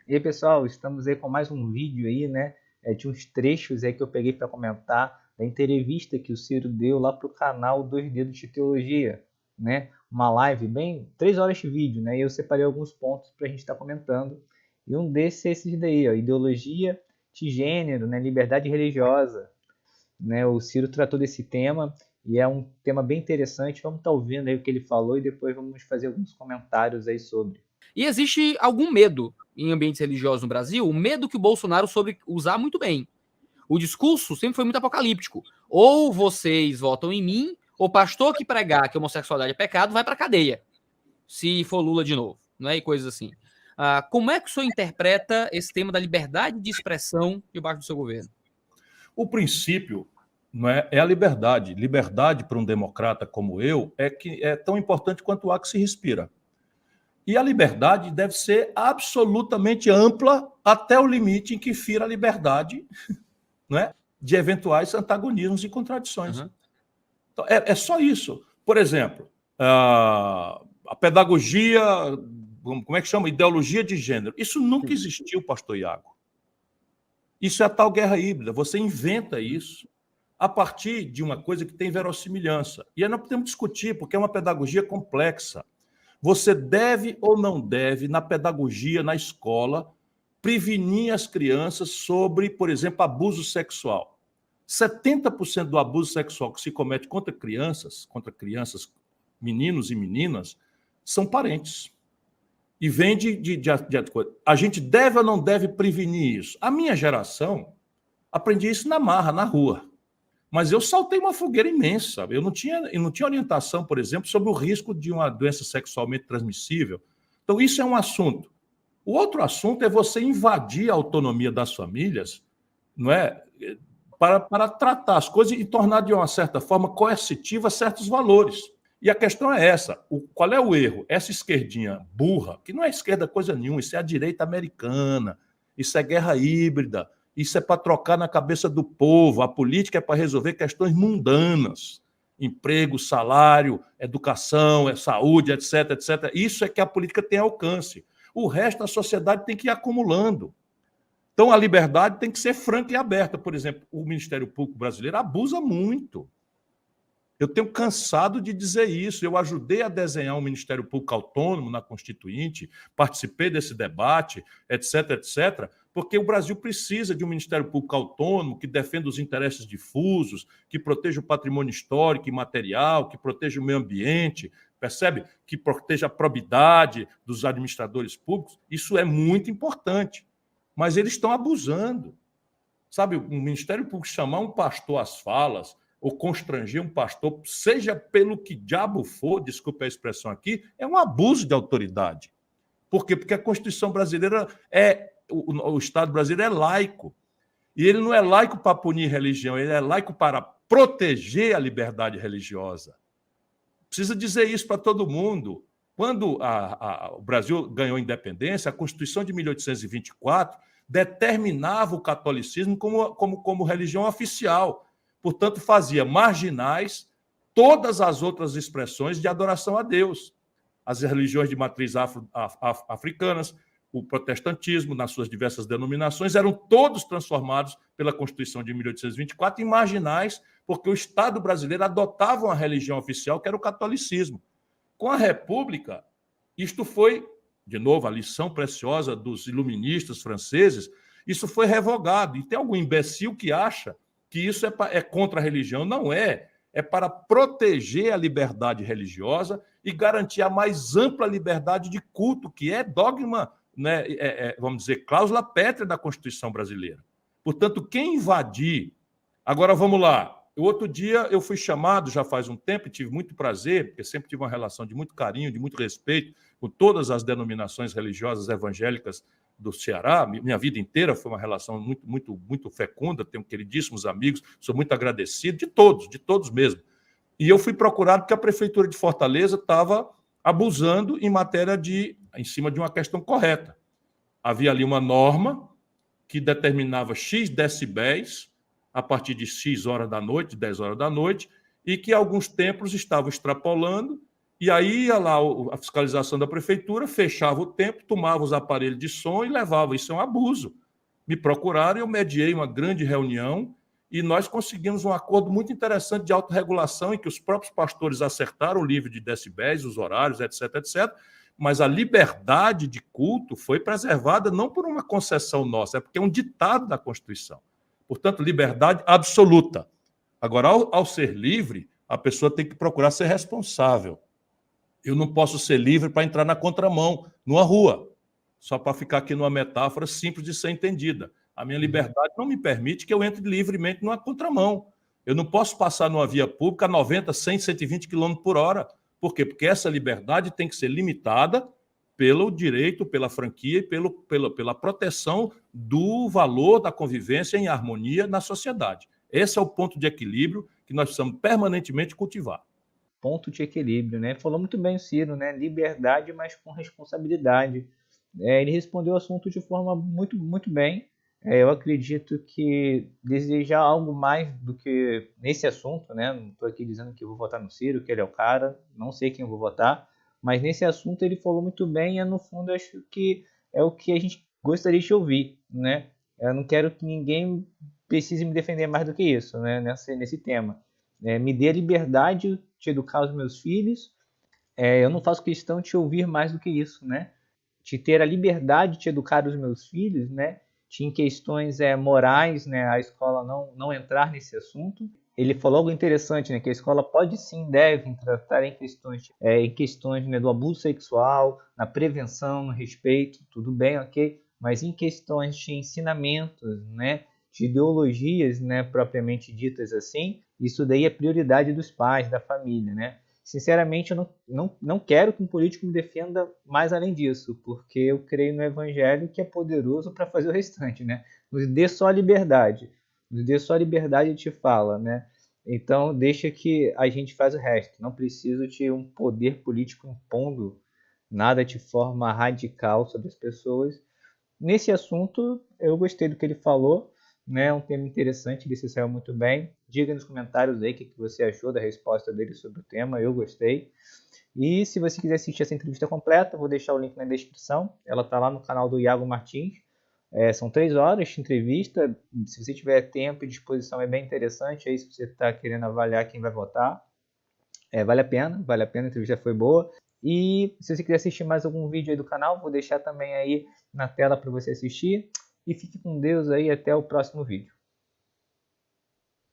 E aí, pessoal, estamos aí com mais um vídeo aí, né? De uns trechos aí que eu peguei para comentar da entrevista que o Ciro deu lá pro canal Dois Dedos de Teologia, né? Uma live bem 3 horas de vídeo, né? E eu separei alguns pontos para a gente estar comentando. E um desses é esses daí, ó, ideologia de gênero, né? Liberdade religiosa, né? O Ciro tratou desse tema e é um tema bem interessante. Vamos estar ouvindo aí o que ele falou e depois vamos fazer alguns comentários aí sobre. E existe algum medo em ambientes religiosos no Brasil, o medo que o Bolsonaro soube usar muito bem. O discurso sempre foi muito apocalíptico. Ou vocês votam em mim, ou pastor que pregar que homossexualidade é pecado vai para cadeia, se for Lula de novo, não é? E coisas assim. Como é que o senhor interpreta esse tema da liberdade de expressão debaixo do seu governo? O princípio não é a liberdade. Liberdade para um democrata como eu é tão importante quanto o ar que se respira. E a liberdade deve ser absolutamente ampla até o limite em que fira a liberdade, não é, de eventuais antagonismos e contradições. Uhum. Então, é só isso. Por exemplo, a pedagogia, como é que chama? Ideologia de gênero. Isso nunca existiu, pastor Iago. Isso é a tal guerra híbrida. Você inventa isso a partir de uma coisa que tem verossimilhança. E aí nós podemos discutir, porque é uma pedagogia complexa. Você deve ou não deve, na pedagogia, na escola, prevenir as crianças sobre, por exemplo, abuso sexual. 70% do abuso sexual que se comete contra crianças, meninos e meninas, são parentes. E vem de a gente deve ou não deve prevenir isso? A minha geração aprendi isso na marra, na rua. Mas eu saltei uma fogueira imensa. Eu não tinha orientação, por exemplo, sobre o risco de uma doença sexualmente transmissível. Então, isso é um assunto. O outro assunto é você invadir a autonomia das famílias, não é? Para tratar as coisas e tornar, de uma certa forma, coercitiva certos valores. E a questão é essa: qual é o erro? Essa esquerdinha burra, que não é esquerda coisa nenhuma, isso é a direita americana, isso é guerra híbrida, isso é para trocar na cabeça do povo. A política é para resolver questões mundanas. Emprego, salário, educação, saúde, etc, etc. Isso é que a política tem alcance. O resto da sociedade tem que ir acumulando. Então, a liberdade tem que ser franca e aberta. Por exemplo, o Ministério Público brasileiro abusa muito. Eu tenho cansado de dizer isso. Eu ajudei a desenhar um Ministério Público autônomo na Constituinte, participei desse debate, etc, etc, porque o Brasil precisa de um Ministério Público autônomo que defenda os interesses difusos, que proteja o patrimônio histórico e material, que proteja o meio ambiente, percebe? Que proteja a probidade dos administradores públicos. Isso é muito importante. Mas eles estão abusando. Sabe, o Ministério Público chamar um pastor às falas ou constranger um pastor, seja pelo que diabo for, desculpe a expressão aqui, é um abuso de autoridade. Por quê? Porque a Constituição brasileira o Estado brasileiro é laico. E ele não é laico para punir religião, ele é laico para proteger a liberdade religiosa. Precisa dizer isso para todo mundo. Quando o Brasil ganhou independência, a Constituição de 1824 determinava o catolicismo como religião oficial. Portanto, fazia marginais todas as outras expressões de adoração a Deus. As religiões de matriz africanas, o protestantismo, nas suas diversas denominações, eram todos transformados pela Constituição de 1824 em marginais, porque o Estado brasileiro adotava uma religião oficial, que era o catolicismo. Com a República, isto foi, de novo, a lição preciosa dos iluministas franceses, isso foi revogado. E tem algum imbecil que acha que isso é contra a religião. Não é. É para proteger a liberdade religiosa e garantir a mais ampla liberdade de culto, que é dogma, né, vamos dizer, cláusula pétrea da Constituição brasileira. Portanto, quem invadir... Agora, vamos lá. O outro dia eu fui chamado, já faz um tempo, e tive muito prazer, porque sempre tive uma relação de muito carinho, de muito respeito com todas as denominações religiosas evangélicas do Ceará. Minha vida inteira foi uma relação muito, muito, muito fecunda, tenho queridíssimos amigos, sou muito agradecido, de todos mesmo. E eu fui procurado porque a Prefeitura de Fortaleza estava abusando em cima de uma questão correta. Havia ali uma norma que determinava X decibéis a partir de X horas da noite, 10 horas da noite, e que alguns templos estavam extrapolando E aí ia lá a fiscalização da prefeitura, fechava o tempo, tomava os aparelhos de som e levava. Isso é um abuso. Me procuraram, eu mediei uma grande reunião e nós conseguimos um acordo muito interessante de autorregulação em que os próprios pastores acertaram o livro de decibéis, os horários, etc, etc. Mas a liberdade de culto foi preservada não por uma concessão nossa, é porque é um ditado da Constituição. Portanto, liberdade absoluta. Agora, ao ser livre, a pessoa tem que procurar ser responsável. Eu não posso ser livre para entrar na contramão, numa rua, só para ficar aqui numa metáfora simples de ser entendida. A minha liberdade não me permite que eu entre livremente numa contramão. Eu não posso passar numa via pública a 90, 100, 120 km por hora. Por quê? Porque essa liberdade tem que ser limitada pelo direito, pela franquia e pela proteção do valor da convivência em harmonia na sociedade. Esse é o ponto de equilíbrio que nós precisamos permanentemente cultivar. Ponto de equilíbrio, né? Falou muito bem o Ciro, né? Liberdade, mas com responsabilidade. Ele respondeu o assunto de forma muito bem. Eu acredito que desejar algo mais do que nesse assunto, né? Não estou aqui dizendo que eu vou votar no Ciro, que ele é o cara, não sei quem eu vou votar, mas nesse assunto ele falou muito bem e no fundo acho que é o que a gente gostaria de ouvir, né? Eu não quero que ninguém precise me defender mais do que isso, né? Nesse tema. Me dê a liberdade de educar os meus filhos. Eu não faço questão de te ouvir mais do que isso, né? De ter a liberdade de educar os meus filhos, né? Em questões morais, né? A escola não entrar nesse assunto. Ele falou algo interessante, né? Que a escola pode sim, deve tratar em questões né, do abuso sexual, na prevenção, no respeito, tudo bem, ok? Mas em questões de ensinamentos, né? De ideologias, né? Propriamente ditas assim, isso daí é prioridade dos pais, da família, né? Sinceramente, eu não quero que um político me defenda mais além disso, porque eu creio no evangelho que é poderoso para fazer o restante, né? Nos dê só a liberdade. Nos dê só a liberdade te fala, né? Então, deixa que a gente faz o resto. Não preciso de um poder político impondo nada de forma radical sobre as pessoas. Nesse assunto, eu gostei do que ele falou, né? Um tema interessante, ele se saiu muito bem. Diga nos comentários aí o que você achou da resposta dele sobre o tema, eu gostei. E se você quiser assistir essa entrevista completa, vou deixar o link na descrição. Ela está lá no canal do Iago Martins. São 3 horas de entrevista. Se você tiver tempo e disposição, é bem interessante. Aí, se você está querendo avaliar quem vai votar, vale a pena, a entrevista foi boa. E se você quiser assistir mais algum vídeo aí do canal, vou deixar também aí na tela para você assistir. E fique com Deus aí, até o próximo vídeo.